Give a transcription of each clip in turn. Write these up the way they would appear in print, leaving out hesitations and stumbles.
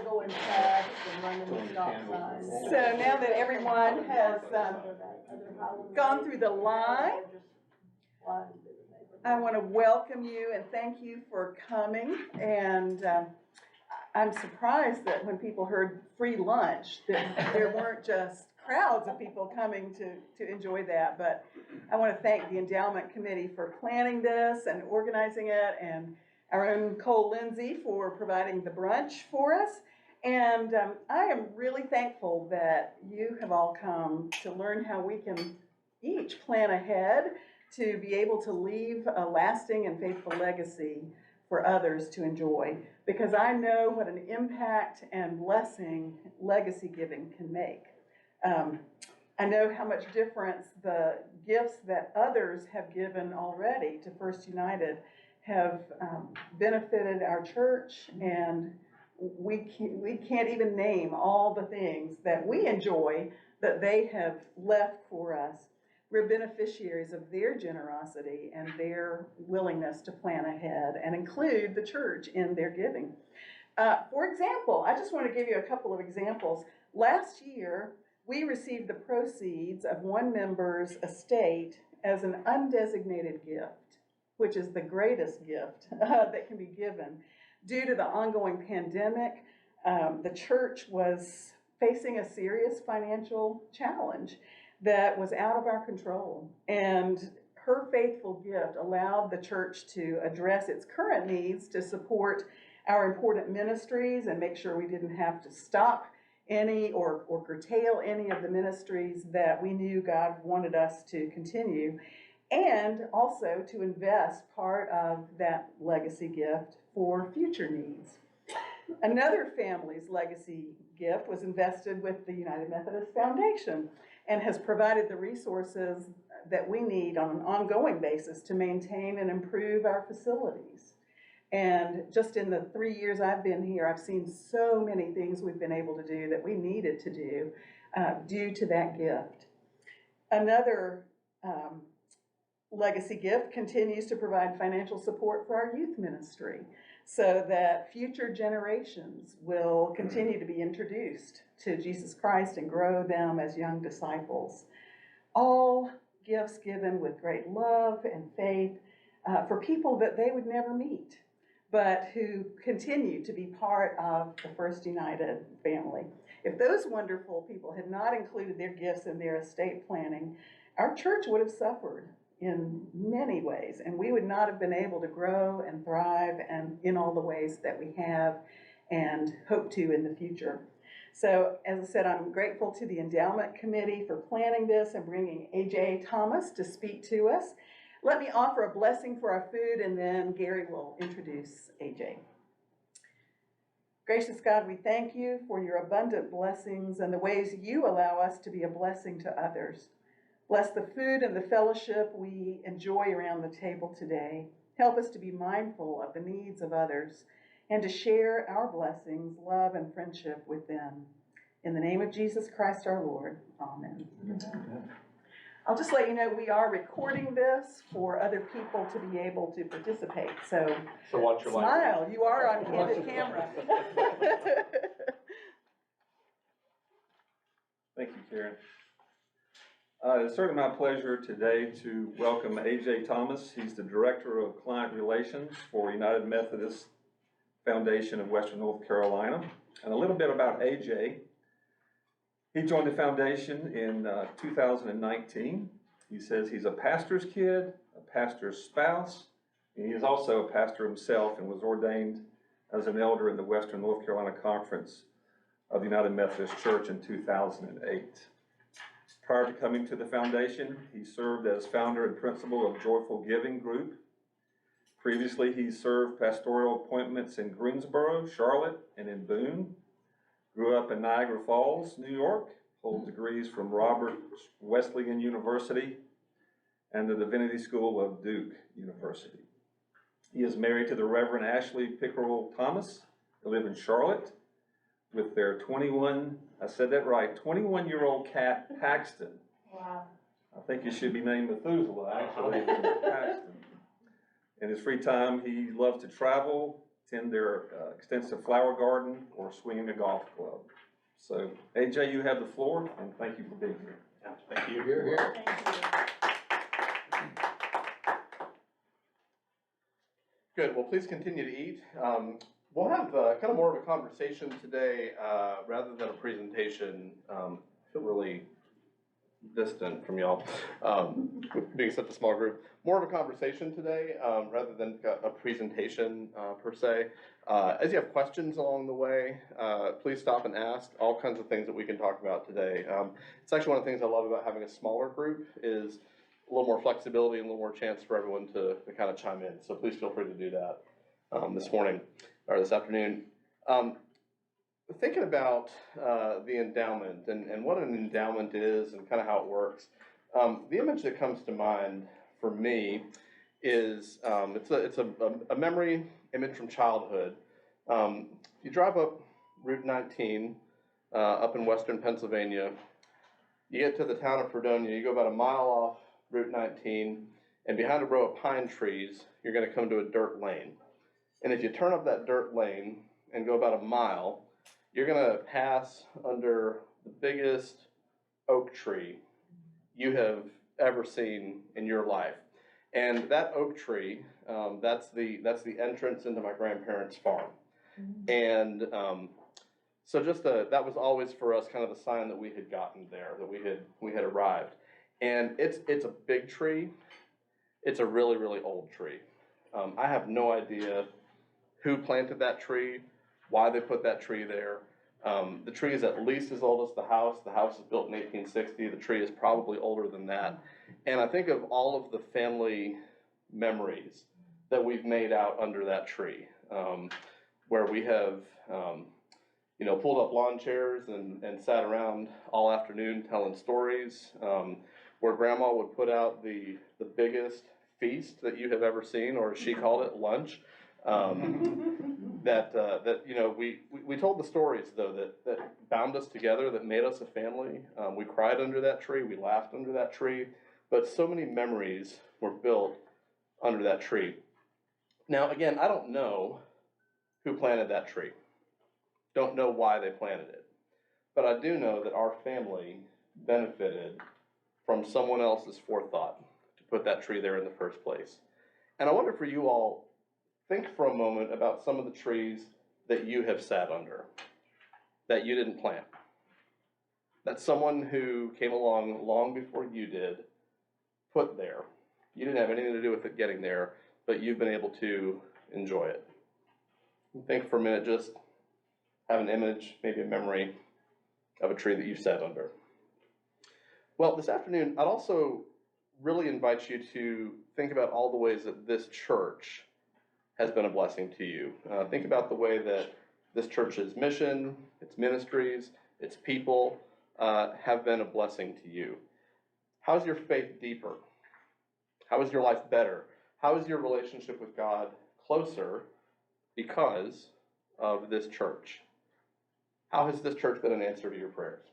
going fast and running the stop signs. So now that everyone has gone through the line, I want to welcome you and thank you for coming. And I'm surprised that when people heard free lunch, that there weren't just crowds of people coming to enjoy that. But I want to thank the Endowment Committee for planning this and organizing it, and our own Cole Lindsay for providing the brunch for us. And I am really thankful that you have all come to learn how we can each plan ahead to be able to leave a lasting and faithful legacy for others to enjoy, because I know what an impact and blessing legacy giving can make. I know how much difference the gifts that others have given already to First United have benefited our church, and we can't even name all the things that we enjoy that they have left for us. We're beneficiaries of their generosity and their willingness to plan ahead and include the church in their giving. For example, I just want to give you a couple of examples. Last year, we received the proceeds of one member's estate as an undesignated gift, which is the greatest gift that can be given. Due to the ongoing pandemic, the church was facing a serious financial challenge that was out of our control. And her faithful gift allowed the church to address its current needs to support our important ministries and make sure we didn't have to stop any or curtail any of the ministries that we knew God wanted us to continue, and also to invest part of that legacy gift for future needs. Another family's legacy gift was invested with the United Methodist Foundation and has provided the resources that we need on an ongoing basis to maintain and improve our facilities. And just in the 3 years I've been here, I've seen so many things we've been able to do that we needed to do due to that gift. Another legacy gift continues to provide financial support for our youth ministry so that future generations will continue to be introduced to Jesus Christ and grow them as young disciples. All gifts given with great love and faith for people that they would never meet, but who continue to be part of the First United family. If those wonderful people had not included their gifts in their estate planning, our church would have suffered in many ways, and we would not have been able to grow and thrive and in all the ways that we have and hope to in the future. So, as I said, I'm grateful to the Endowment Committee for planning this and bringing A.J. Thomas to speak to us. Let me offer a blessing for our food, and then Gary will introduce A.J. Gracious God, we thank you for your abundant blessings and the ways you allow us to be a blessing to others. Bless the food and the fellowship we enjoy around the table today. Help us to be mindful of the needs of others and to share our blessings, love, and friendship with them. In the name of Jesus Christ our Lord, amen. I'll just let you know we are recording this for other people to be able to participate. So watch your smile, you are on candid camera. Thank you, Karen. It's certainly my pleasure today to welcome A.J. Thomas. He's the Director of Client Relations for United Methodist Foundation of Western North Carolina. And a little bit about A.J. He joined the foundation in 2019. He says he's a pastor's kid, a pastor's spouse, and he is also a pastor himself and was ordained as an elder in the Western North Carolina Conference of the United Methodist Church in 2008. Prior to coming to the foundation, he served as founder and principal of Joyful Giving Group. Previously, he served pastoral appointments in Greensboro, Charlotte, and in Boone. Grew up in Niagara Falls, New York, holds degrees from Robert Wesleyan University and the Divinity School of Duke University. He is married to the Reverend Ashley Pickerel Thomas. They live in Charlotte with their 21-year-old cat, Paxton. Wow. I think he should be named Methuselah, actually, Paxton. In his free time, he loves to travel, tend their extensive flower garden, or swing a golf club. So, AJ, you have the floor, and thank you for being here. Thank you. Here. Good, well, please continue to eat. We'll have kind of more of a conversation today rather than a presentation. I feel really distant from y'all, being such a small group. More of a conversation today rather than a presentation per se. As you have questions along the way, please stop and ask. All kinds of things that we can talk about today. It's actually one of the things I love about having a smaller group is a little more flexibility and a little more chance for everyone to kind of chime in. So please feel free to do that this morning or this afternoon. Thinking about the endowment and what an endowment is and kind of how it works, the image that comes to mind for me is it's a memory image from childhood. You drive up Route 19 up in western Pennsylvania. You get to the town of Fredonia. You go about a mile off Route 19, and behind a row of pine trees, you're going to come to a dirt lane. And if you turn up that dirt lane and go about a mile, you're going to pass under the biggest oak tree you have ever seen in your life. And that oak tree, that's the entrance into my grandparents' farm. And so that was always for us kind of the sign that we had gotten there, that we had arrived. And it's a big tree. It's a really, really old tree. I have no idea who planted that tree, why they put that tree there. The tree is at least as old as the house. The house was built in 1860. The tree is probably older than that. And I think of all of the family memories that we've made out under that tree, where we have, pulled up lawn chairs and sat around all afternoon telling stories, where Grandma would put out the biggest feast that you have ever seen, or as she called it, lunch. We told the stories though that bound us together, that made us a family. We cried under that tree, we laughed under that tree, but so many memories were built under that tree. Now again, I don't know who planted that tree. Don't know why they planted it. But I do know that our family benefited from someone else's forethought to put that tree there in the first place. And I wonder for you all, think for a moment about some of the trees that you have sat under, that you didn't plant, that someone who came along long before you did put there. You didn't have anything to do with it getting there, but you've been able to enjoy it. Think for a minute, just have an image, maybe a memory of a tree that you sat under. Well, this afternoon, I'd also really invite you to think about all the ways that this church has been a blessing to you. Think about the way that this church's mission, its ministries, its people have been a blessing to you. How is your faith deeper? How is your life better? How is your relationship with God closer because of this church? How has this church been an answer to your prayers?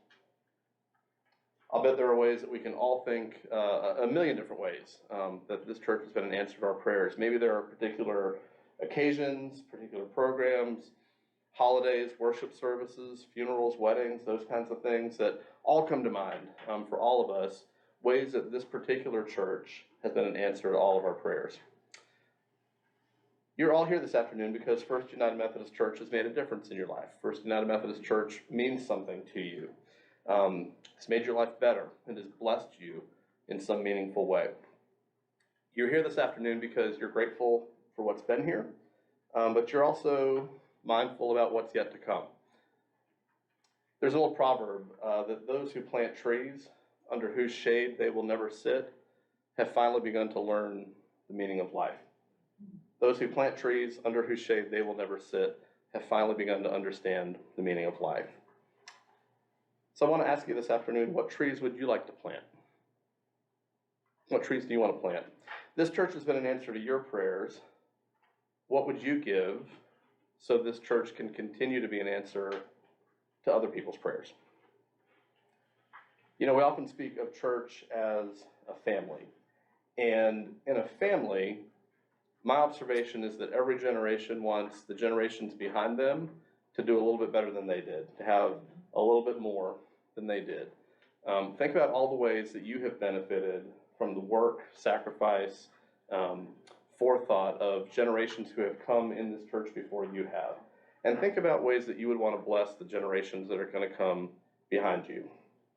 I'll bet there are ways that we can all think, a million different ways, that this church has been an answer to our prayers. Maybe there are particular occasions, particular programs, holidays, worship services, funerals, weddings, those kinds of things that all come to mind for all of us, ways that this particular church has been an answer to all of our prayers. You're all here this afternoon because First United Methodist Church has made a difference in your life. First United Methodist Church means something to you. It's made your life better and has blessed you in some meaningful way. You're here this afternoon because you're grateful for what's been here, but you're also mindful about what's yet to come. There's an old proverb that those who plant trees under whose shade they will never sit have finally begun to learn the meaning of life. Those who plant trees under whose shade they will never sit have finally begun to understand the meaning of life. So I want to ask you this afternoon, what trees would you like to plant? What trees do you want to plant? This church has been an answer to your prayers. What would you give so this church can continue to be an answer to other people's prayers? You know, we often speak of church as a family. And in a family, my observation is that every generation wants the generations behind them to do a little bit better than they did, to have a little bit more than they did. Think about all the ways that you have benefited from the work, sacrifice, forethought of generations who have come in this church before you have. And think about ways that you would want to bless the generations that are going to come behind you.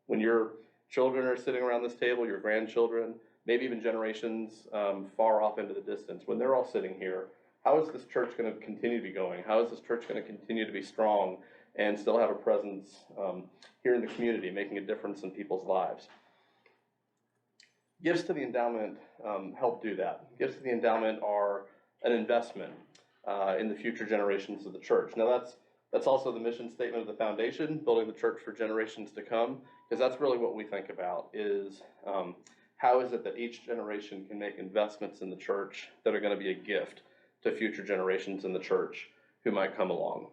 When your children are sitting around this table, your grandchildren, maybe even generations far off into the distance, when they're all sitting here, how is this church going to continue to be going? How is this church going to continue to be strong and still have a presence here in the community, making a difference in people's lives? Gifts to the endowment help do that. Gifts to the endowment are an investment in the future generations of the church. Now that's also the mission statement of the foundation, building the church for generations to come, because that's really what we think about is how is it that each generation can make investments in the church that are going to be a gift to future generations in the church who might come along.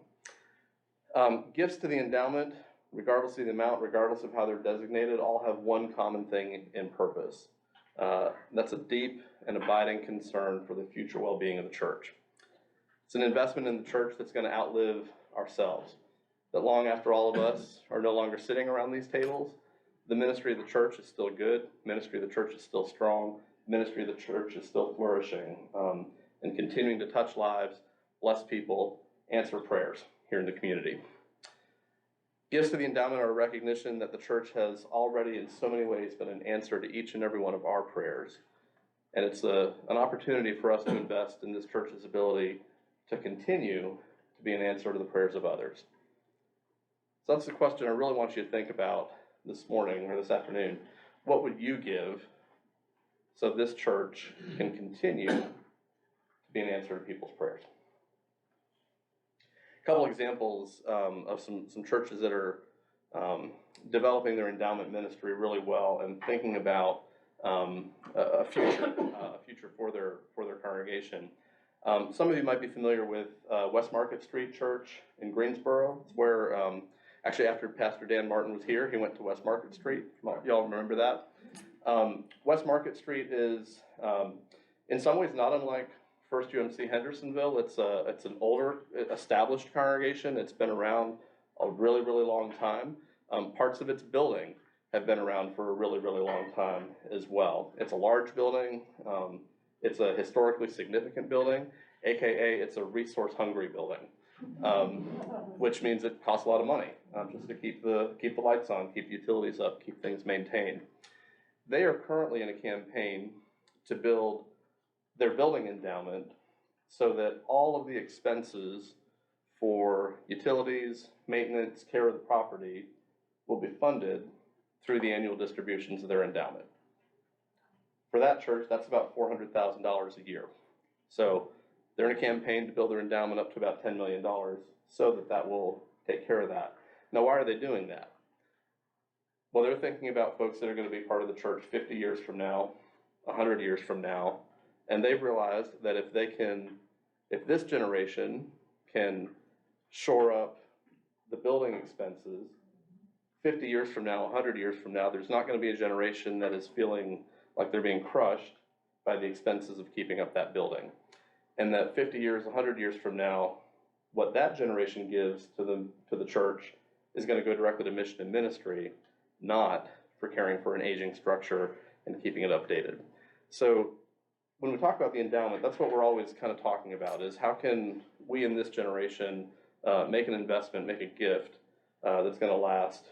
Gifts to the endowment, regardless of the amount, regardless of how they're designated, all have one common thing in purpose. That's a deep and abiding concern for the future well-being of the church. It's an investment in the church that's going to outlive ourselves. That long after all of us are no longer sitting around these tables, the ministry of the church is still good, ministry of the church is still strong, ministry of the church is still flourishing, and continuing to touch lives, bless people, answer prayers here in the community. Gifts to the endowment are a recognition that the church has already in so many ways been an answer to each and every one of our prayers. And it's an opportunity for us to invest in this church's ability to continue to be an answer to the prayers of others. So that's the question I really want you to think about this morning or this afternoon. What would you give so this church can continue to be an answer to people's prayers? A couple examples of some churches that are developing their endowment ministry really well and thinking about a future for their congregation. Some of you might be familiar with West Market Street Church in Greensboro. It's where, actually after Pastor Dan Martin was here, he went to West Market Street. Y'all remember that? West Market Street is, in some ways, not unlike First UMC Hendersonville. It's an older, established congregation. It's been around a really, really long time. Parts of its building have been around for a really, really long time as well. It's a large building. It's a historically significant building, AKA it's a resource-hungry building, which means it costs a lot of money just to keep the lights on, keep utilities up, keep things maintained. They are currently in a campaign to build their building endowment so that all of the expenses for utilities, maintenance, care of the property will be funded through the annual distributions of their endowment. For that church, that's about $400,000 a year. So they're in a campaign to build their endowment up to about $10 million so that will take care of that. Now, why are they doing that? Well, they're thinking about folks that are going to be part of the church 50 years from now, 100 years from now, and they've realized that if this generation can shore up the building expenses, 50 years from now, 100 years from now, there's not going to be a generation that is feeling like they're being crushed by the expenses of keeping up that building. And that 50 years, 100 years from now, what that generation gives to the church is going to go directly to mission and ministry, not for caring for an aging structure and keeping it updated. So when we talk about the endowment, that's what we're always kind of talking about, is how can we in this generation make an investment, make a gift that's going to last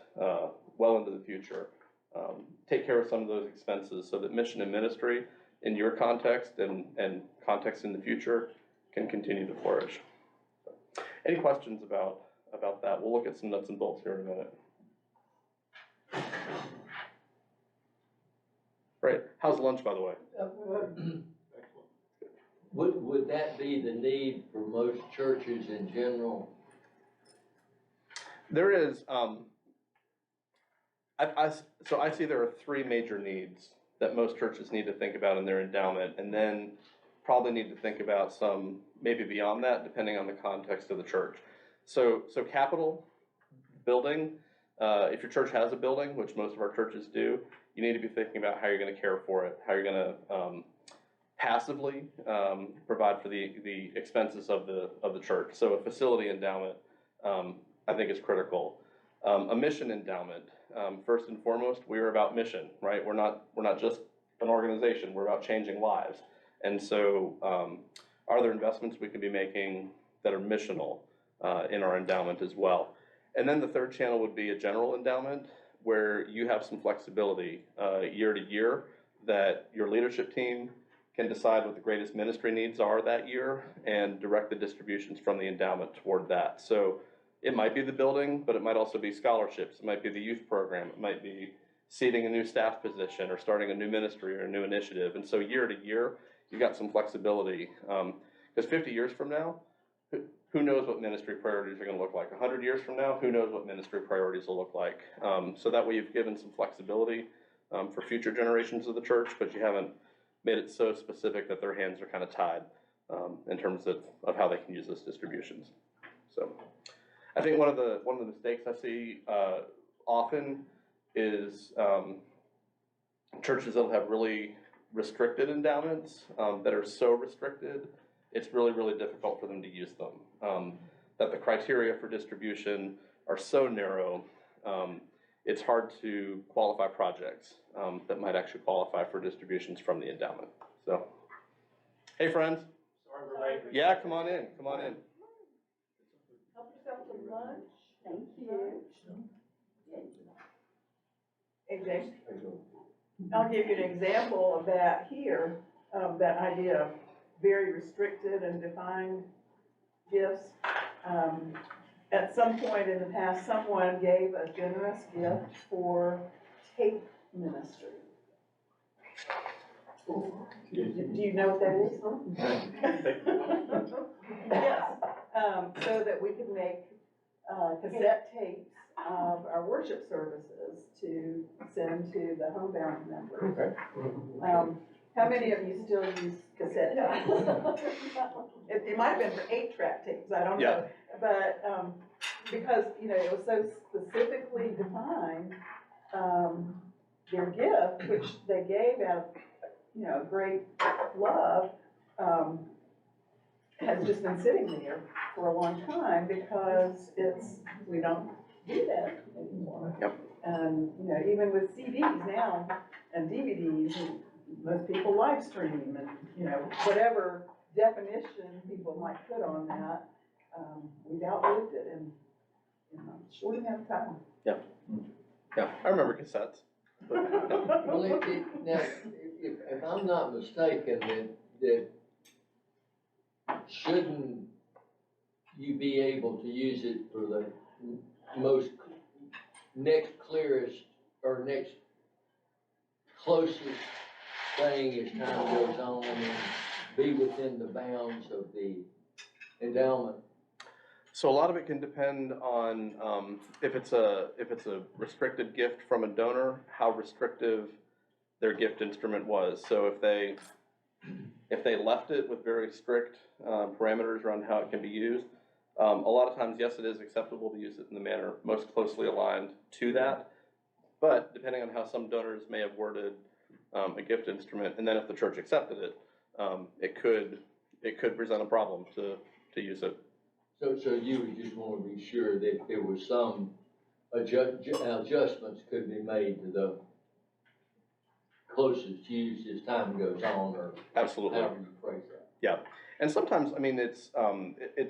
well into the future. Take care of some of those expenses so that mission and ministry in your context and context in the future can continue to flourish. Any questions about that? We'll look at some nuts and bolts here in a minute. Right, how's lunch, by the way? Would that be the need for most churches in general? There is, so I see there are three major needs that most churches need to think about in their endowment, and then probably need to think about some maybe beyond that, depending on the context of the church. So capital, building, if your church has a building, which most of our churches do, you need to be thinking about how you're going to care for it, how you're going to passively provide for the expenses of the church. So a facility endowment, I think is critical. A mission endowment, first and foremost, we're about mission, right? We're not just an organization, we're about changing lives. And so are there investments we can be making that are missional in our endowment as well? And then the third channel would be a general endowment, where you have some flexibility year to year, that your leadership team can decide what the greatest ministry needs are that year and direct the distributions from the endowment toward that. So it might be the building, but it might also be scholarships. It might be the youth program. It might be seating a new staff position or starting a new ministry or a new initiative. And so year to year, you've got some flexibility. Because 50 years from now, who knows what ministry priorities are going to look like? 100 years from now, who knows what ministry priorities will look like? So that way you've given some flexibility for future generations of the church, but you haven't made it so specific that their hands are kind of tied in terms of how they can use those distributions. So I think one of the mistakes I see often is churches that will have really restricted endowments that are so restricted, it's really, really difficult for them to use them. That the criteria for distribution are so narrow, it's hard to qualify projects that might actually qualify for distributions from the endowment. So, hey friends. Sorry we're late. Yeah, come on in, come on in. Help yourself to lunch. Thank you. AJ, I'll give you an example of that here, that idea of very restricted and defined gifts. At some point in the past, someone gave a generous gift for tape ministry. Do you know what that is? Yes, so that we could make cassette tapes of our worship services to send to the homebound members. How many of you still use cassette tapes? It might have been for 8-track tapes, I don't know. But because, you know, it was so specifically defined, their gift, which they gave out of, you know, great love, has just been sitting there for a long time because we don't do that anymore. Yep. And, you know, even with CDs now and DVDs, most people live stream and, you know, whatever definition people might put on that, we've outlived it in a short amount of time. Yeah, I remember cassettes. Well, now, if I'm not mistaken, that shouldn't you be able to use it for the most next clearest or next closest thing as time goes on and be within the bounds of the endowment? So a lot of it can depend on if it's a restricted gift from a donor, how restrictive their gift instrument was. So if they left it with very strict parameters around how it can be used, a lot of times, yes, it is acceptable to use it in the manner most closely aligned to that. But depending on how some donors may have worded a gift instrument, and then if the church accepted it, it could present a problem to use it. So you would just want to be sure that there was some adjustments could be made to the closest use as time goes on, or Absolutely. however you phrase that. Yeah, and sometimes, I mean, it's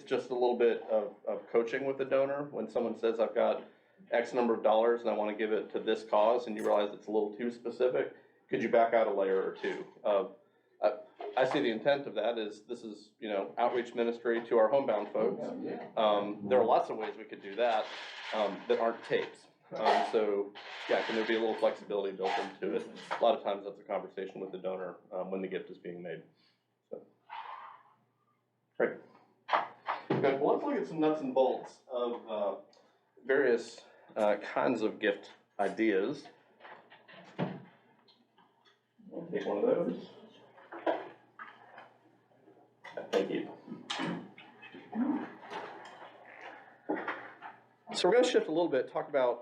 just a little bit of coaching with the donor. When someone says, I've got X number of dollars and I want to give it to this cause, and you realize it's a little too specific, could you back out a layer or two? I see the intent of that is this is, you know, outreach ministry to our homebound folks. There are lots of ways we could do that that aren't tapes. So, yeah, can there be a little flexibility built into it? A lot of times that's a conversation with the donor when the gift is being made. So. Great. Okay, well, let's look at some nuts and bolts of various kinds of gift ideas. I'll take one of those. Thank you. So we're going to shift a little bit, talk about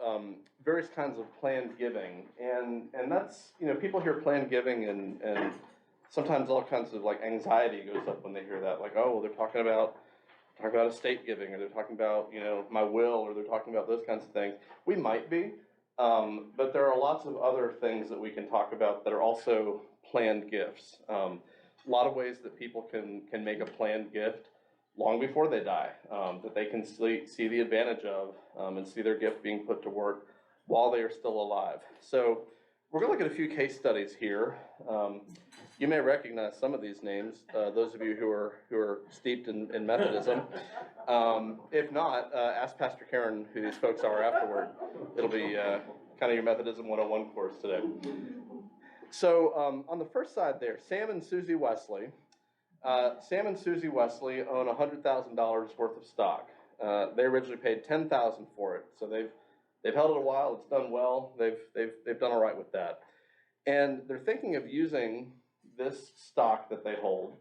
various kinds of planned giving, and that's, you know, people hear planned giving and sometimes all kinds of like anxiety goes up when they hear that, like, oh, they're talking about estate giving, or they're talking about, you know, my will, or they're talking about those kinds of things. We might be, but there are lots of other things that we can talk about that are also planned gifts. A lot of ways that people can make a planned gift long before they die, that they can see the advantage of, and see their gift being put to work while they are still alive. So we're going to look at a few case studies here. You may recognize some of these names, those of you who are steeped in Methodism. If not, ask Pastor Karen who these folks are afterward. It'll be kind of your Methodism 101 course today. So on the first side there, Sam and Susie Wesley. Sam and Susie Wesley own $100,000 worth of stock. They originally paid $10,000 for it, so they've held it a while. It's done well. They've done all right with that, and they're thinking of using this stock that they hold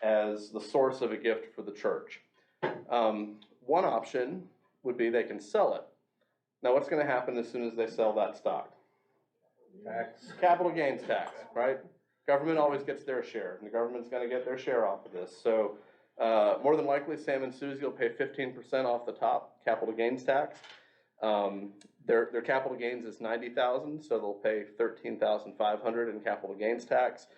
as the source of a gift for the church. One option would be they can sell it. Now, what's going to happen as soon as they sell that stock? Tax. Capital gains tax, right? Government always gets their share, and the government's going to get their share off of this. So more than likely, Sam and Susie will pay 15% off the top capital gains tax. Their capital gains is $90,000, so they'll pay $13,500 in capital gains tax,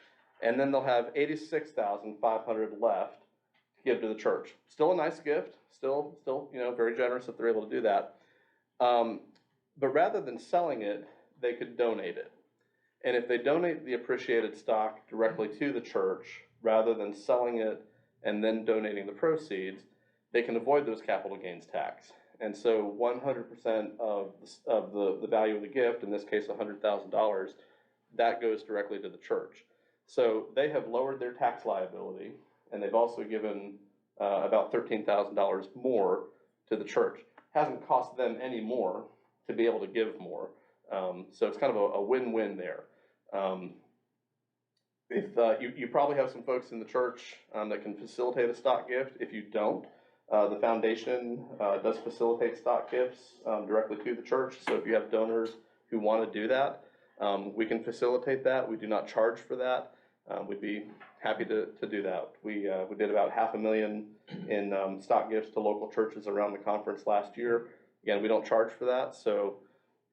and then they'll have $86,500 left to give to the church. Still a nice gift, still very generous if they're able to do that. But rather than selling it, they could donate it. And if they donate the appreciated stock directly to the church, rather than selling it and then donating the proceeds, they can avoid those capital gains tax. And so 100% of the value of the gift, in this case $100,000, that goes directly to the church. So they have lowered their tax liability, and they've also given about $13,000 more to the church. Hasn't cost them any more to be able to give more. So it's kind of a win-win there. If you probably have some folks in the church that can facilitate a stock gift. If you don't, the foundation does facilitate stock gifts directly to the church. So if you have donors who want to do that, we can facilitate that. We do not charge for that. We'd be happy to do that. We did about $500,000 in stock gifts to local churches around the conference last year. Again, we don't charge for that. So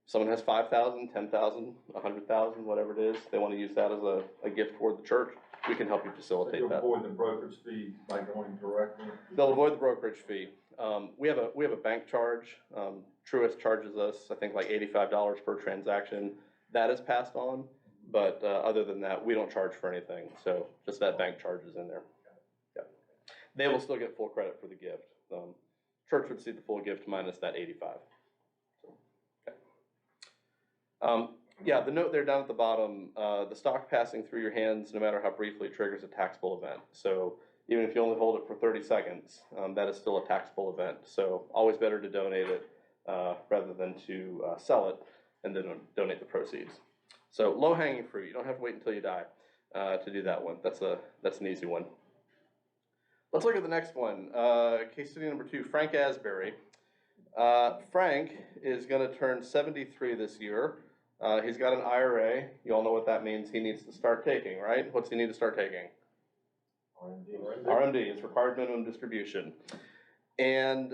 someone has $5,000, $10,000, $100,000, whatever it is, they want to use that as a gift toward the church, we can help you facilitate that. You'll avoid the brokerage fee by going directly? They'll avoid the brokerage fee. We have a bank charge. Truist charges us, I think, like $85 per transaction. That is passed on, but other than that, we don't charge for anything. So just that bank charge is in there. Yeah. They will still get full credit for the gift. Church would see the full gift minus that $85. Yeah, the note there down at the bottom, the stock passing through your hands, no matter how briefly, triggers a taxable event. So even if you only hold it for 30 seconds, that is still a taxable event. So always better to donate it rather than to sell it and then donate the proceeds. So low-hanging fruit. You don't have to wait until you die to do that one. That's an easy one. Let's look at the next one. Case study number 2, Frank Asbury. Frank is going to turn 73 this year. He's got an IRA. You all know what that means. He needs to start taking, right? What's he need to start taking? RMD. It's required minimum distribution. And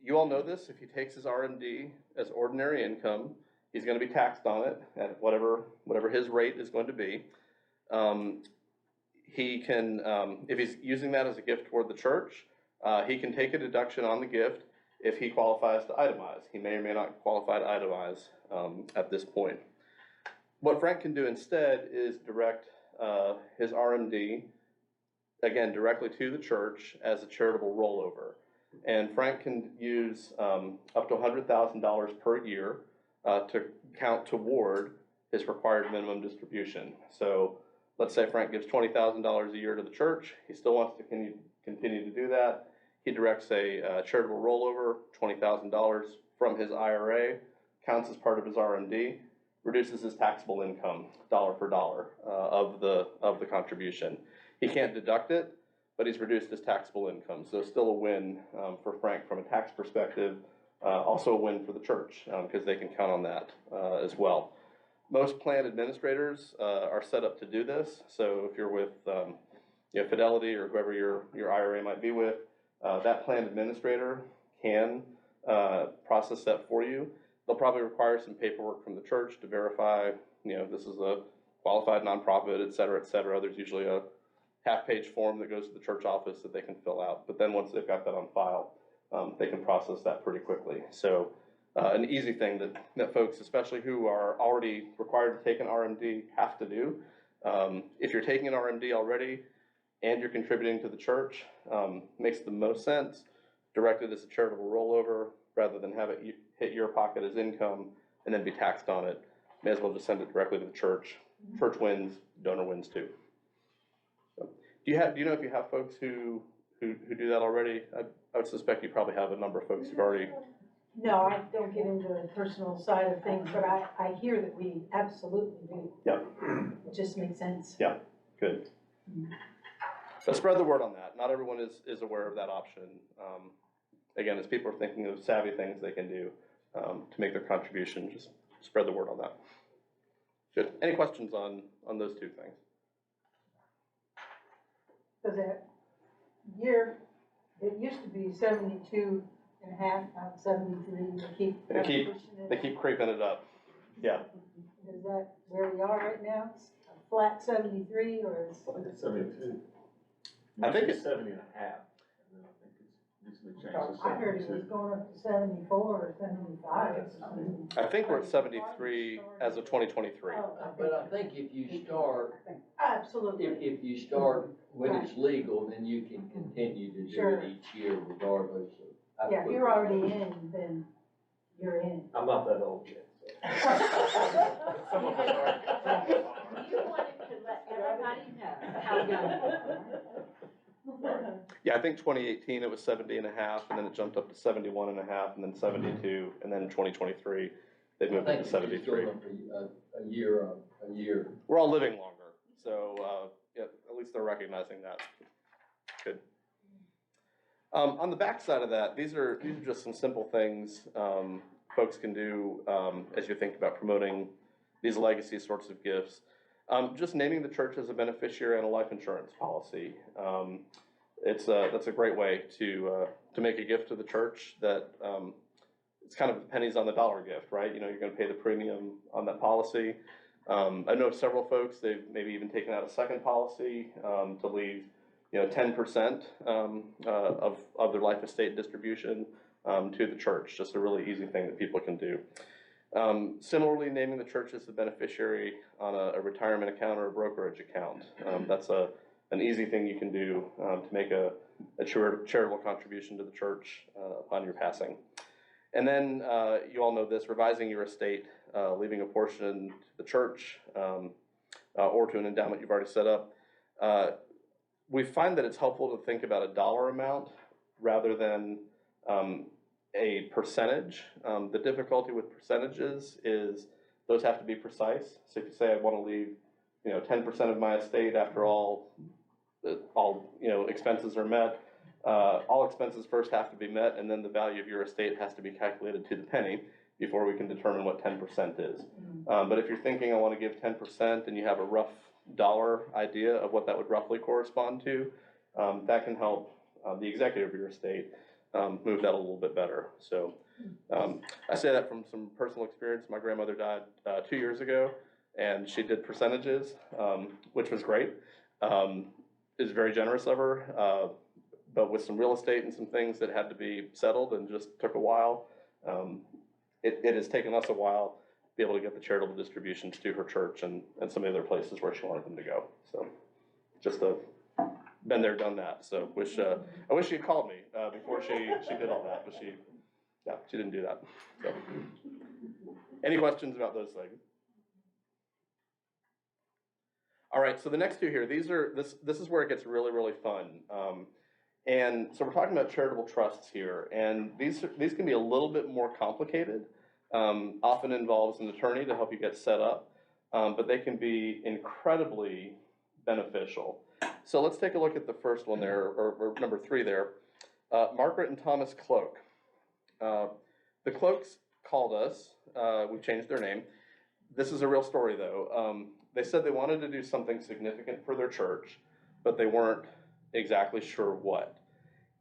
you all know this. If he takes his RMD as ordinary income, he's going to be taxed on it at whatever his rate is going to be. He can, if he's using that as a gift toward the church, he can take a deduction on the gift if he qualifies to itemize. He may or may not qualify to itemize at this point. What Frank can do instead is direct his RMD, again, directly to the church as a charitable rollover. And Frank can use up to $100,000 per year to count toward his required minimum distribution. So let's say Frank gives $20,000 a year to the church. He still wants to continue to do that. He directs a charitable rollover, $20,000 from his IRA, counts as part of his RMD, reduces his taxable income dollar for dollar of the contribution. He can't deduct it, but he's reduced his taxable income. So still a win for Frank from a tax perspective, also a win for the church because they can count on that as well. Most plan administrators are set up to do this. So if you're with Fidelity or whoever your IRA might be with, that plan administrator can process that for you. They'll probably require some paperwork from the church to verify, this is a qualified nonprofit, et cetera, et cetera. There's usually a half-page form that goes to the church office that they can fill out. But then once they've got that on file, they can process that pretty quickly. So an easy thing that folks, especially who are already required to take an RMD, have to do. If you're taking an RMD already and you're contributing to the church, makes the most sense. Direct it as a charitable rollover rather than have it hit your pocket as income and then be taxed on it. May as well just send it directly to the church. Church wins, donor wins too. So, do you know if you have folks who do that already? I would suspect you probably have a number of folks who've already. No, I don't get into the personal side of things, but I hear that we absolutely do. Yeah. It just makes sense. Yeah, good. But spread the word on that. Not everyone is aware of that option. Again, as people are thinking of savvy things they can do to make their contribution, just spread the word on that. Good. Any questions on those two things? Because that year, it used to be 72 and a half, now it's 73, They keep creeping it up. Yeah. Is that where we are right now? It's a flat 73 or is? I think it's 72. I think It's it's 70 and a half, and then I think it's recently changed to I heard it was 72. going up to 74 or 75. I think we're at 73 as of 2023. Oh, But I think if you start, Absolutely. if you start when it's legal, then you can continue to do Sure. it each year regardless of. Yeah, if you're already in, then you're in. I'm not that old yet, so. Some of us are. You wanted to let everybody know how young you are. Yeah, I think 2018 it was 70 and a half, and then it jumped up to 71 and a half, and then 72, and then 2023 they moved up to 73. A year. We're all living longer, so yeah, at least they're recognizing that. Good. On the back side of that, these are just some simple things folks can do as you think about promoting these legacy sorts of gifts. Just naming the church as a beneficiary on a life insurance policy. That's a great way to make a gift to the church that it's kind of pennies on the dollar gift, right? You're going to pay the premium on that policy. I know several folks, they've maybe even taken out a second policy to leave 10% of their life estate distribution to the church. Just a really easy thing that people can do. Similarly, naming the church as the beneficiary on a retirement account or a brokerage account. That's an easy thing you can do to make a charitable contribution to the church upon your passing. And then you all know this, revising your estate, leaving a portion to the church or to an endowment you've already set up. We find that it's helpful to think about a dollar amount rather than a percentage. The difficulty with percentages is those have to be precise. So if you say I want to leave 10% of my estate after all expenses are met, all expenses first have to be met, and then the value of your estate has to be calculated to the penny before we can determine what 10% is. But if you're thinking I want to give 10% and you have a rough dollar idea of what that would roughly correspond to, that can help the executive of your estate move that a little bit better. So I say that from some personal experience. My grandmother died 2 years ago, and she did percentages, which was great. It was very generous of her, but with some real estate and some things that had to be settled and just took a while, it has taken us a while to be able to get the charitable distributions to her church and some of the other places where she wanted them to go. So just been there, done that. So I wish she had called me before she did all that, but she didn't do that. So, any questions about those things? All right, so the next two here, this is where it gets really, really fun. And so we're talking about charitable trusts here, and these can be a little bit more complicated. Often involves an attorney to help you get set up, but they can be incredibly beneficial. So let's take a look at the first one there, or number 3 there. Margaret and Thomas Cloak. The Cloaks called us. We've changed their name. this is a real story though. They said they wanted to do something significant for their church, but they weren't exactly sure what.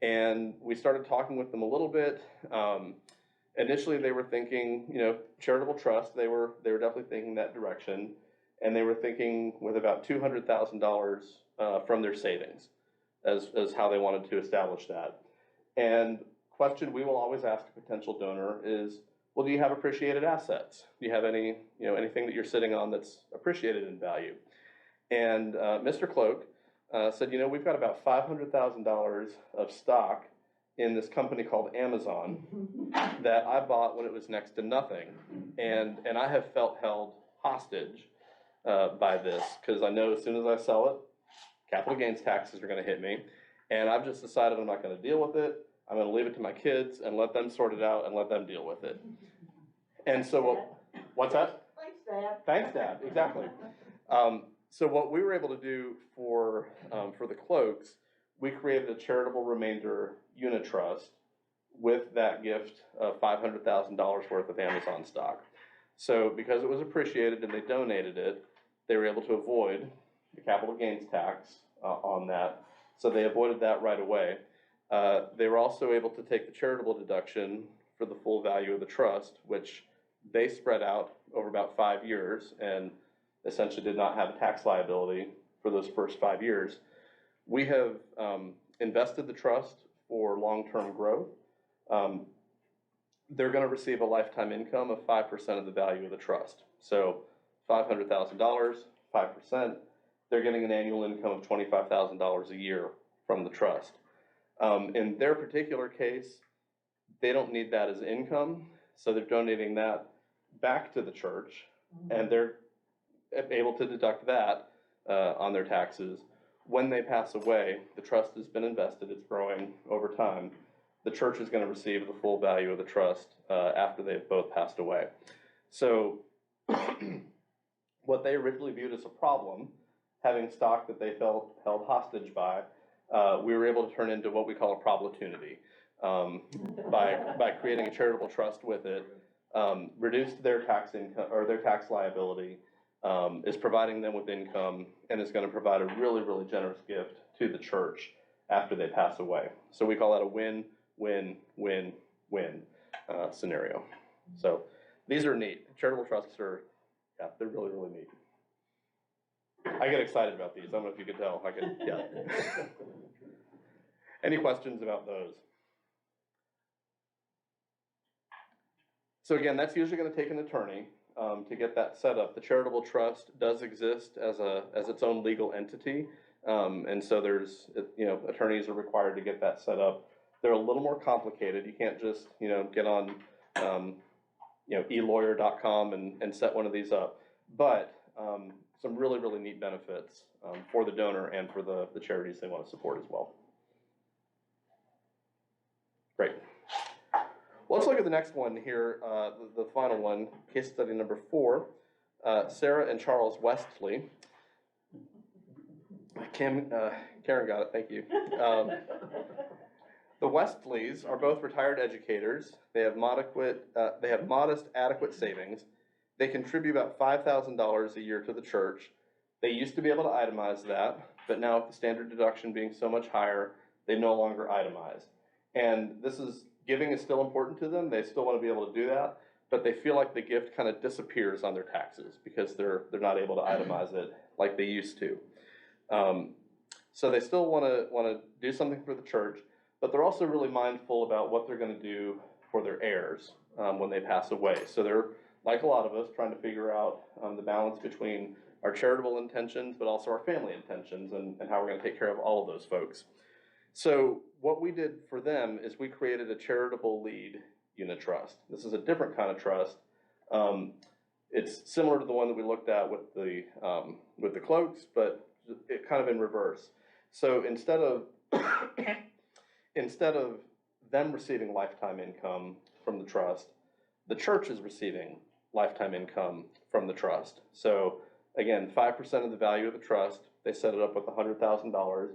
And we started talking with them a little bit. Initially, they were thinking, charitable trust. They were definitely thinking that direction, and they were thinking with about $200,000 from their savings, as how they wanted to establish that. And question we will always ask a potential donor is, well, do you have appreciated assets? Do you have any, anything that you're sitting on that's appreciated in value? And Mr. Cloak said, we've got about $500,000 of stock in this company called Amazon that I bought when it was next to nothing. And I have felt held hostage by this, because I know as soon as I sell it, capital gains taxes are gonna hit me. And I've just decided I'm not gonna deal with it. I'm gonna leave it to my kids and let them sort it out and let them deal with it. And so what's that? Thanks, Dad. Thanks, Dad, exactly. So what we were able to do for the Cloaks, we created a charitable remainder unit trust with that gift of $500,000 worth of Amazon stock. So because it was appreciated and they donated it, they were able to avoid the capital gains tax on that. So they avoided that right away. They were also able to take the charitable deduction for the full value of the trust, which they spread out over about 5 years and essentially did not have a tax liability for those first 5 years. We have invested the trust for long-term growth. They're going to receive a lifetime income of 5% of the value of the trust. So $500,000, 5%, they're getting an annual income of $25,000 a year from the trust. In their particular case, they don't need that as income, so they're donating that back to the church, and they're able to deduct that on their taxes. When they pass away, the trust has been invested, it's growing over time. The church is going to receive the full value of the trust after they've both passed away. So what they originally viewed as a problem, having stock that they felt held hostage by, we were able to turn into what we call a problemtunity. By creating a charitable trust with it, reduced their tax income or their tax liability, is providing them with income, and is going to provide a really, really generous gift to the church after they pass away. So we call that a win-win-win-win scenario. So these are neat. Charitable trusts are, they're really, really neat. I get excited about these. I don't know if you could tell. Yeah. Any questions about those? So again, that's usually going to take an attorney to get that set up. The charitable trust does exist as its own legal entity, and so there's attorneys are required to get that set up. They're a little more complicated. You can't just get on elawyer.com and set one of these up. But some really, really neat benefits for the donor and for the charities they want to support as well. Great. Well, let's look at the next one here, the final one, case study number 4, Sarah and Charles Westley. Karen got it, thank you. The Westleys are both retired educators. They have modest, adequate savings. They contribute about $5,000 a year to the church. They used to be able to itemize that, but now with the standard deduction being so much higher, they no longer itemize. And giving is still important to them. They still want to be able to do that, but they feel like the gift kind of disappears on their taxes because they're not able to itemize it like they used to. So they still want to do something for the church, but they're also really mindful about what they're going to do for their heirs when they pass away. So they're, like a lot of us, trying to figure out the balance between our charitable intentions, but also our family intentions and how we're going to take care of all of those folks. So what we did for them is we created a charitable lead unit trust. This is a different kind of trust. It's similar to the one that we looked at with the Cloaks, but it kind of in reverse. So instead of them receiving lifetime income from the trust, the church is receiving lifetime income from the trust. So again, 5% of the value of the trust, they set it up with $100,000.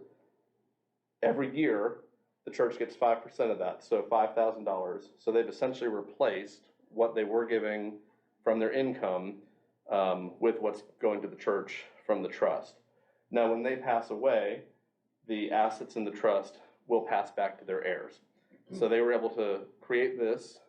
Every year, the church gets 5% of that, so $5,000. So they've essentially replaced what they were giving from their income with what's going to the church from the trust. Now, when they pass away, the assets in the trust will pass back to their heirs. So they were able to create this.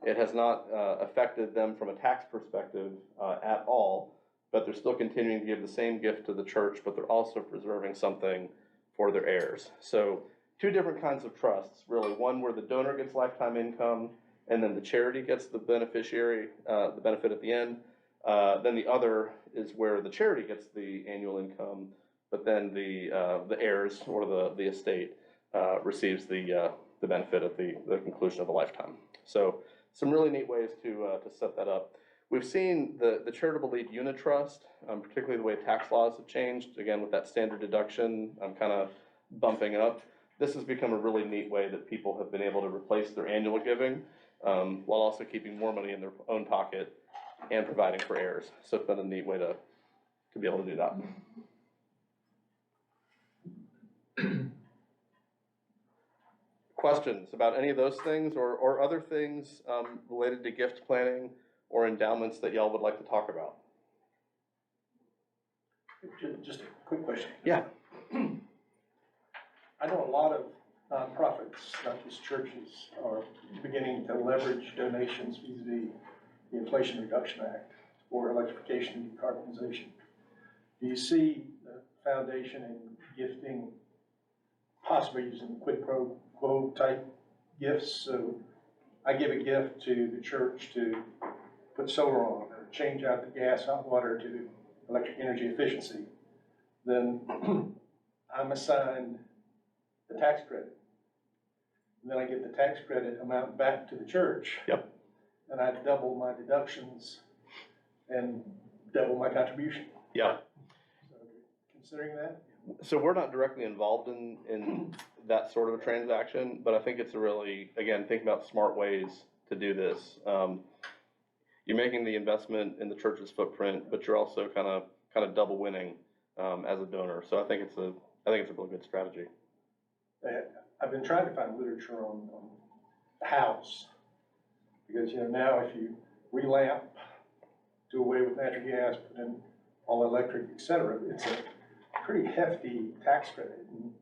It has not affected them from a tax perspective at all, but they're still continuing to give the same gift to the church, but they're also preserving something for their heirs. So two different kinds of trusts, really. One where the donor gets lifetime income, and then the charity gets the beneficiary, the benefit at the end. Then the other is where the charity gets the annual income, but then the heirs or the estate receives the benefit at the conclusion of the lifetime. So some really neat ways to set that up. We've seen the charitable lead unit trust, particularly the way tax laws have changed, again with that standard deduction kind of bumping up. This has become a really neat way that people have been able to replace their annual giving while also keeping more money in their own pocket and providing for heirs. So it's been a neat way to be able to do that. Questions about any of those things or other things related to gift planning or endowments that y'all would like to talk about? Just a quick question. Yeah. I know a lot of nonprofits, not just churches, are beginning to leverage donations vis-a-vis the Inflation Reduction Act for electrification and decarbonization. Do you see the foundation in gifting, possibly using quid pro quo type gifts? So I give a gift to the church to put solar on or change out the gas, hot water to electric energy efficiency. Then I'm assigned the tax credit. And then I get the tax credit amount back to the church. Yep. And I double my deductions and double my contribution. Yeah. So considering that? So we're not directly involved in that sort of a transaction, but I think it's a really, again, think about smart ways to do this. You're making the investment in the church's footprint, but you're also kind of double winning as a donor. So I think it's a really good strategy. I've been trying to find literature on the house, because now if you relamp, do away with natural gas, put in all electric, et cetera, it's a pretty hefty tax credit. And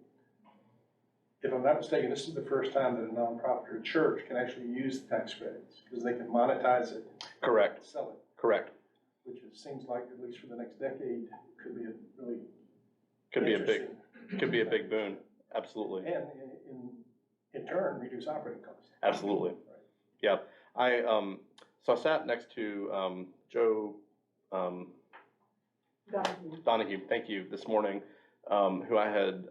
if I'm not mistaken, this is the first time that a nonprofit or a church can actually use the tax credits, because they can monetize it. Correct. Sell it. Correct. Which it seems like, at least for the next decade, could be a really Could interesting. be a big boon. Absolutely. And in turn, reduce operating costs. Absolutely. Yeah. So I sat next to Joe Donahue, thank you, this morning, who I had,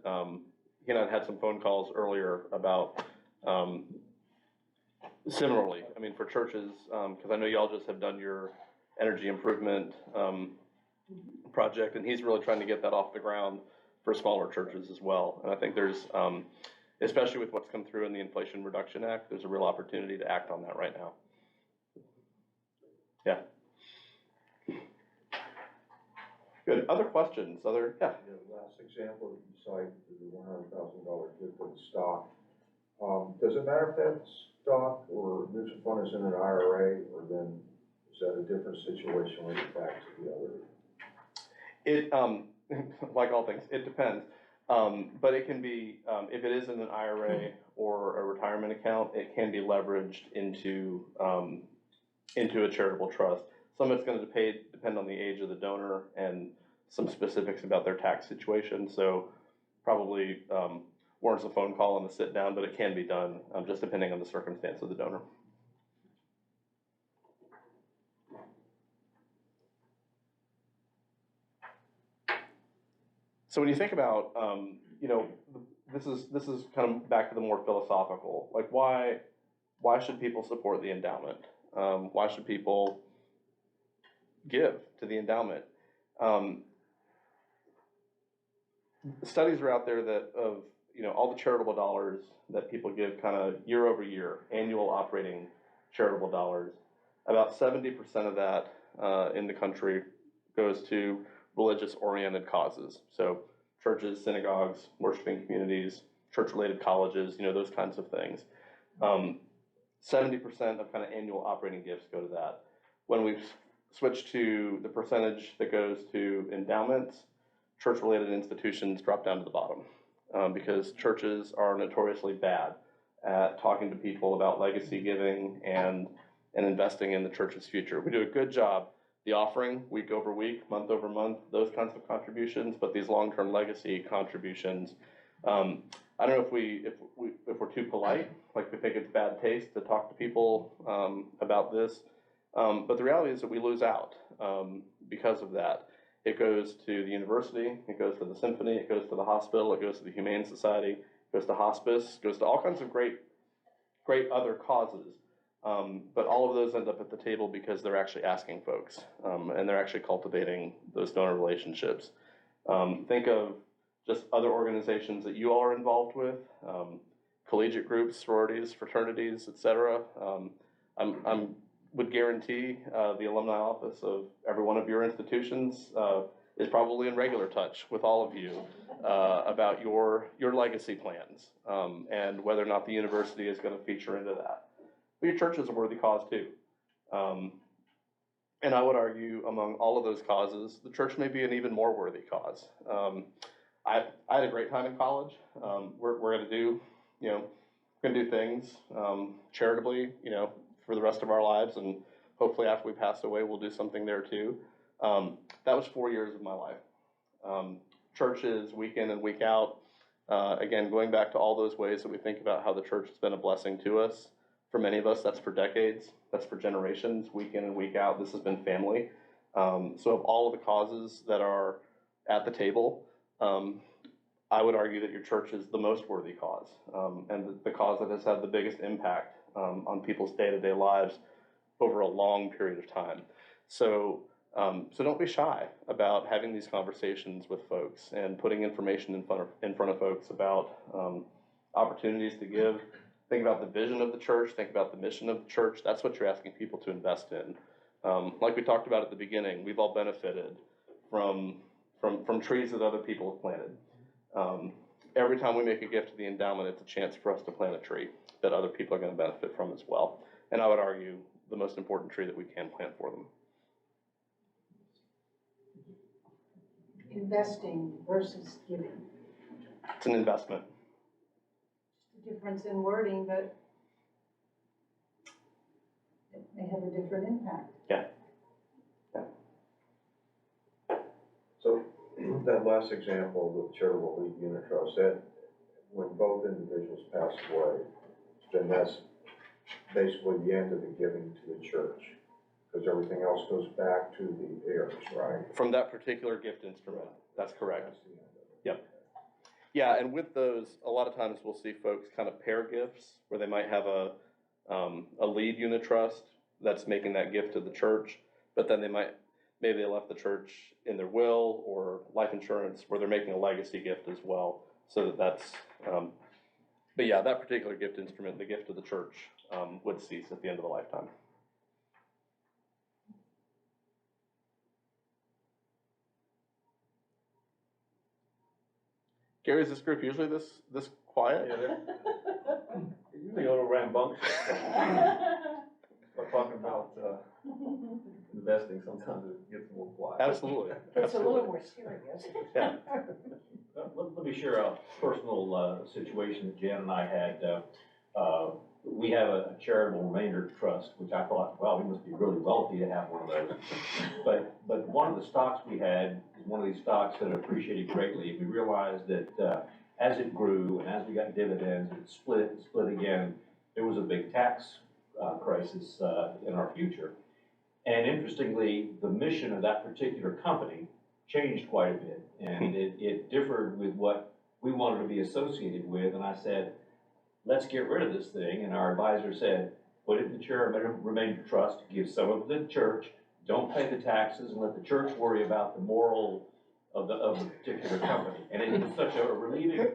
he and I had some phone calls earlier about similarly, I mean, for churches, because I know y'all just have done your energy improvement project, and he's really trying to get that off the ground for smaller churches as well. And I think there's, especially with what's come through in the Inflation Reduction Act, there's a real opportunity to act on that right now. Yeah. Good. Other questions? Yeah. Last example that you cite is the $100,000 gift of stock. Does it matter if that stock or mutual fund is in an IRA, or then is that a different situation when you're back to the other? It, like all things, it depends. But it can be, if it is in an IRA or a retirement account, it can be leveraged into a charitable trust. Some of it's going to depend on the age of the donor and some specifics about their tax situation. So probably warrants a phone call and a sit down, but it can be done just depending on the circumstance of the donor. So when you think about, this is kind of back to the more philosophical, like why should people support the endowment? Why should people give to the endowment? Studies are out there that of all the charitable dollars that people give kind of year over year, annual operating charitable dollars, about 70% of that in the country goes to religious oriented causes. So churches, synagogues, worshiping communities, church related colleges, those kinds of things. 70% of kind of annual operating gifts go to that. When we've switch to the percentage that goes to endowments, church-related institutions drop down to the bottom. Because churches are notoriously bad at talking to people about legacy giving and investing in the church's future. We do a good job, the offering, week over week, month over month, those kinds of contributions, but these long-term legacy contributions, I don't know if we're too polite, like we think it's bad taste to talk to people about this, but the reality is that we lose out because of that. It goes to the university, it goes to the symphony, it goes to the hospital, it goes to the Humane Society, it goes to hospice, it goes to all kinds of great other causes. But all of those end up at the table because they're actually asking folks, and they're actually cultivating those donor relationships. Think of just other organizations that you all are involved with, collegiate groups, sororities, fraternities, etc. I'm would guarantee the alumni office of every one of your institutions is probably in regular touch with all of you about your legacy plans and whether or not the university is going to feature into that. But your church is a worthy cause too. And I would argue among all of those causes, the church may be an even more worthy cause. I had a great time in college. We're going to do, things charitably, for the rest of our lives, and hopefully after we pass away, we'll do something there too. That was 4 years of my life. Churches, week in and week out, again, going back to all those ways that we think about how the church has been a blessing to us. For many of us, that's for decades, that's for generations, week in and week out, this has been family. So of all of the causes that are at the table, I would argue that your church is the most worthy cause, and the cause that has had the biggest impact on people's day-to-day lives over a long period of time. So don't be shy about having these conversations with folks and putting information in front of folks about opportunities to give. Think about the vision of the church, think about the mission of the church. That's what you're asking people to invest in. Like we talked about at the beginning, we've all benefited from trees that other people have planted. Every time we make a gift to the endowment, it's a chance for us to plant a tree that other people are going to benefit from as well. And I would argue the most important tree that we can plant for them. Investing versus giving. It's an investment. Just a difference in wording, but it may have a different impact. Yeah. So that last example with charitable lead unit trust, that when both individuals pass away, then that's basically the end of the giving to the church, because everything else goes back to the heirs, right? From that particular gift instrument, that's correct. That's the end of it. Yep. Yeah, and with those, a lot of times we'll see folks kind of pair gifts where they might have a lead unit trust that's making that gift to the church, but then maybe they left the church in their will or life insurance where they're making a legacy gift as well. So that's, but yeah, that particular gift instrument, the gift to the church, would cease at the end of the lifetime. Gary, is this group usually this quiet? Yeah, they're usually a little rambunctious. Start talking about investing, sometimes it gets a little quiet. Absolutely. It's a little more serious. Yeah. Let me share a personal situation that Jan and I had. We have a charitable remainder trust, which I thought, well, we must be really wealthy to have one of those. But one of the stocks we had is one of these stocks that appreciated greatly. We realized that as it grew and as we got dividends, it split and split again. There was a big tax crisis in our future. And interestingly, the mission of that particular company changed quite a bit, and it differed with what we wanted to be associated with. And I said, let's get rid of this thing. And our advisor said, put it in the charitable remainder trust, give some of it to the church, don't pay the taxes, and let the church worry about the moral of the particular company. And it was such a relieving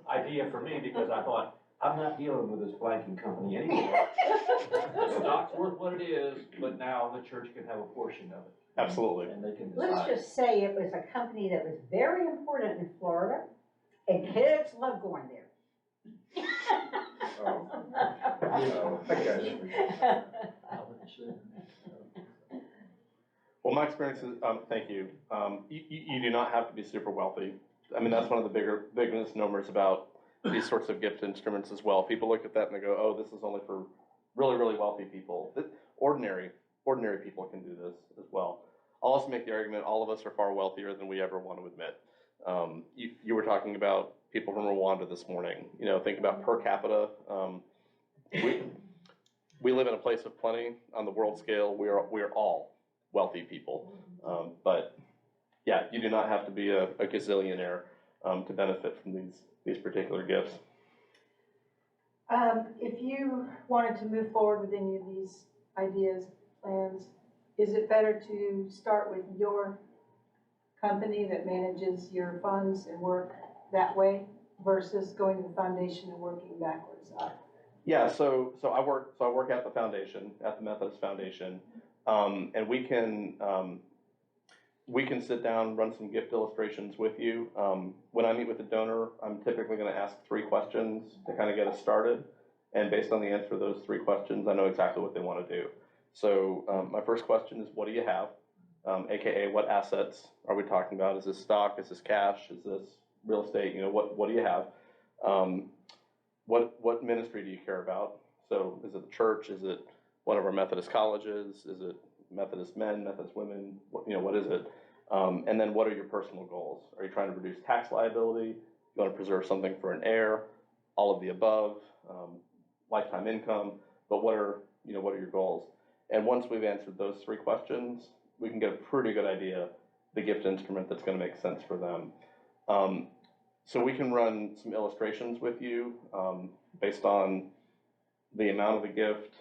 idea for me, because I thought, I'm not dealing with this blanking company anymore. The stock's worth what it is, but now the church can have a portion of it. Absolutely. And they can Let's decide. just say it was a company that was very important in Florida, and kids love going there. Oh, I got you. Well, my experience is, thank you. You do not have to be super wealthy. I mean, that's one of the big misnomers about these sorts of gift instruments as well. People look at that and they go, oh, this is only for really, really wealthy people. Ordinary people can do this as well. I'll also make the argument, all of us are far wealthier than we ever want to admit. You were talking about people from Rwanda this morning. You know, think about per capita. We live in a place of plenty on the world scale. We are all wealthy people. But yeah, you do not have to be a gazillionaire to benefit from these particular gifts. If you wanted to move forward with any of these ideas, plans, is it better to start with your company that manages your funds and work that way versus going to the foundation and working backwards up? Yeah, so I work at the foundation, at the Methodist Foundation, and we can sit down, run some gift illustrations with you. When I meet with a donor, I'm typically going to ask 3 questions to kind of get us started, and based on the answer to those 3 questions, I know exactly what they want to do. So my first question is, what do you have? AKA, what assets are we talking about? Is this stock? Is this cash? Is this real estate? You know, what do you have? What ministry do you care about? So is it the church? Is it one of our Methodist colleges? Is it Methodist men, Methodist women? What is it? And then what are your personal goals? Are you trying to reduce tax liability? You want to preserve something for an heir? All of the above, lifetime income, but what are your goals? And once we've answered those 3 questions, we can get a pretty good idea the gift instrument that's going to make sense for them. So we can run some illustrations with you based on the amount of the gift,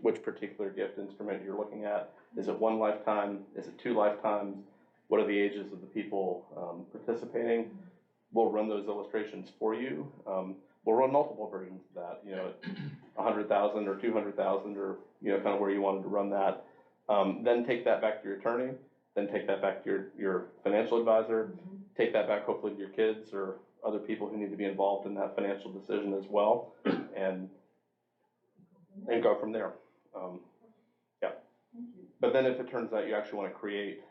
which particular gift instrument you're looking at. Is it 1 lifetime? Is it 2 lifetimes? What are the ages of the people participating? We'll run those illustrations for you. We'll run multiple versions of that, you know, 100,000 or 200,000 or, you know, kind of where you wanted to run that. Then take that back to your attorney, then take that back to your financial advisor, take that back hopefully to your kids or other people who need to be involved in that financial decision as well, and go from there. Yeah. But then if it turns out you actually want to create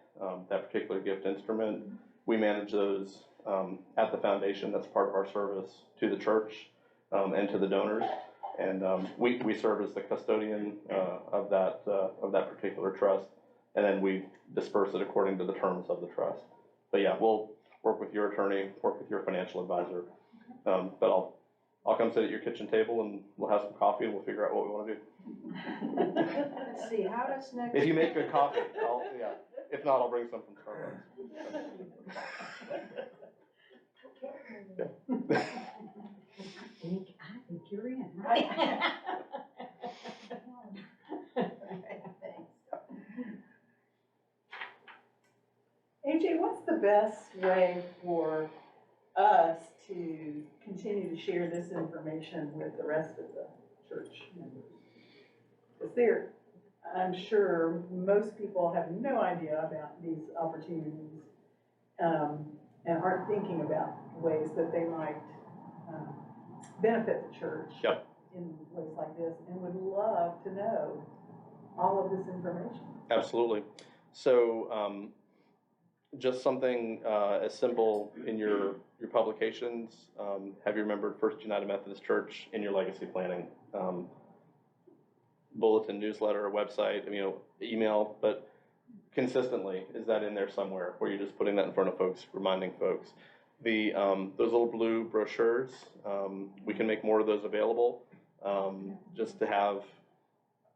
that particular gift instrument, we manage those at the foundation. That's part of our service to the church and to the donors. And we serve as the custodian of that particular trust, and then we disperse it according to the terms of the trust. But yeah, we'll work with your attorney, work with your financial advisor. But I'll come sit at your kitchen table and we'll have some coffee and we'll figure out what we want to do. Let's see, how does next? If you make good coffee, yeah. If not, I'll bring some from Starbucks. Yeah. I think you're in, right? AJ, what's the best way for us to continue to share this information with the rest of the church members? Because I'm sure most people have no idea about these opportunities and aren't thinking about ways that they might benefit the church in ways like this, and would love to know all of this information. Absolutely. So just something as simple in your publications, have you remembered First United Methodist Church in your legacy planning? Bulletin, newsletter, website, email, but consistently, is that in there somewhere where you're just putting that in front of folks, reminding folks? Those little blue brochures, we can make more of those available, just to have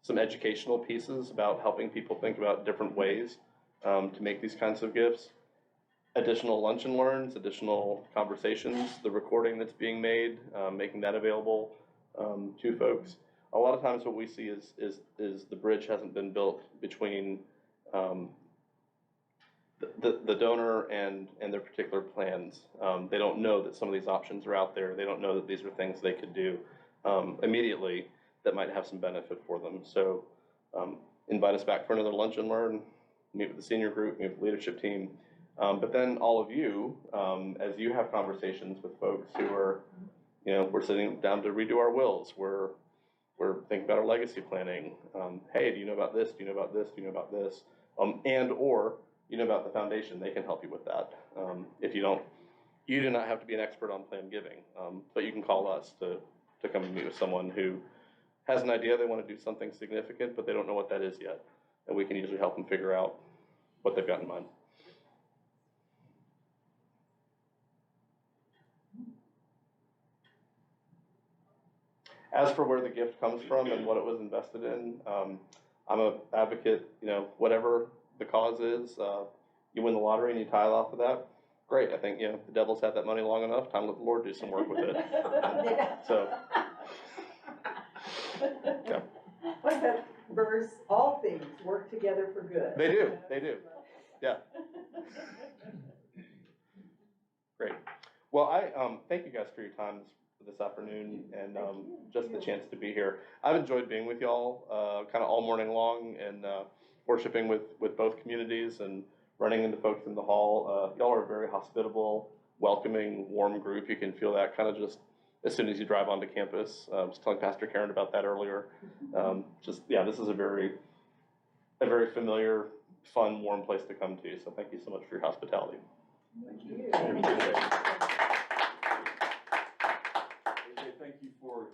some educational pieces about helping people think about different ways to make these kinds of gifts. Additional lunch and learns, additional conversations, the recording that's being made, making that available to folks. A lot of times what we see is the bridge hasn't been built between the donor and their particular plans. They don't know that some of these options are out there. They don't know that these are things they could do immediately that might have some benefit for them. So invite us back for another lunch and learn, meet with the senior group, meet with the leadership team. But then all of you, as you have conversations with folks who are, we're sitting down to redo our wills, we're thinking about our legacy planning. Hey, do you know about this? Do you know about this? Do you know about this? And/or you know about the foundation, they can help you with that. If you don't, you do not have to be an expert on planned giving, but you can call us to come and meet with someone who has an idea they want to do something significant, but they don't know what that is yet. And we can usually help them figure out what they've got in mind. As for where the gift comes from and what it was invested in, I'm an advocate, you know, whatever the cause is, you win the lottery and you tithe off of that, great. I think, you know, the devil's had that money long enough, time to let the Lord do some work with it. So, yeah. What's that verse? All things work together for good. They do, yeah. Great. Well, I thank you guys for your time this afternoon and just the chance to be here. I've enjoyed being with y'all kind of all morning long and worshiping with both communities and running into folks in the hall. Y'all are a very hospitable, welcoming, warm group. You can feel that kind of just as soon as you drive onto campus. I was telling Pastor Karen about that earlier. This is a very familiar, fun, warm place to come to. So thank you so much for your hospitality. Thank you. AJ, thank you for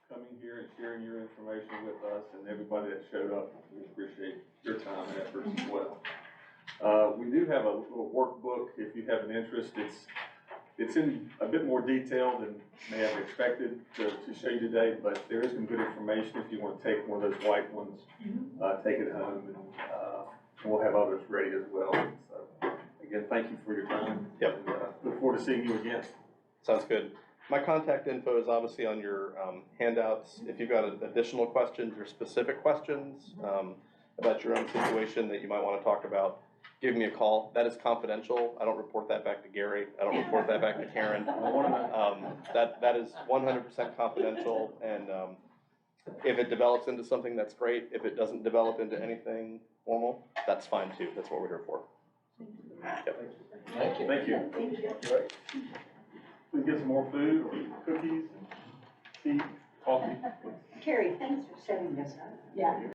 coming here and sharing your information with us and everybody that showed up. We appreciate your time and efforts as well. We do have a little workbook if you have an interest. It's in a bit more detail than may have expected to show you today, but there is some good information if you want to take one of those white ones, take it home, and we'll have others ready as well. So, again, thank you for your time. Yep. And, look forward to seeing you again. Sounds good. My contact info is obviously on your handouts. If you've got additional questions or specific questions about your own situation that you might want to talk about, give me a call. That is confidential. I don't report that back to Gary. I don't report that back to Karen. That is 100% confidential. And if it develops into something, that's great. If it doesn't develop into anything formal, that's fine too. That's what we're here for. Yep. Thank you. Thank you. We can get some more food or cookies and tea, coffee. Carrie, thanks for setting this up. Yeah.